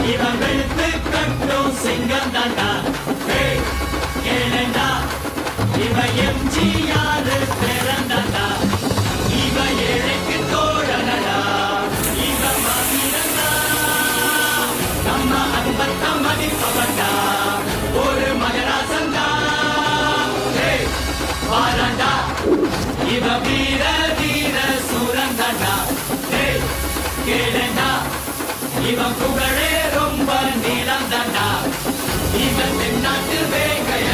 இவன் வெளுத்து கட்டும் சிங்கம் தாண்டா கேளண்டா இவ எம்ஜிஆர் பிறந்தாண்டா இவ ஏழைக்கு தோழனடா இவ மகிழந்தா நம்ம அன்பத்த மதிப்பவண்டா ஒரு மகராசந்தா வாராண்டா இவ வீர வீர சூரந்தாண்டா கேளண்டா இவன் புகழே ரொம்ப நீளம் தாண்டா இவன் தென்னாட்டு வேங்கைய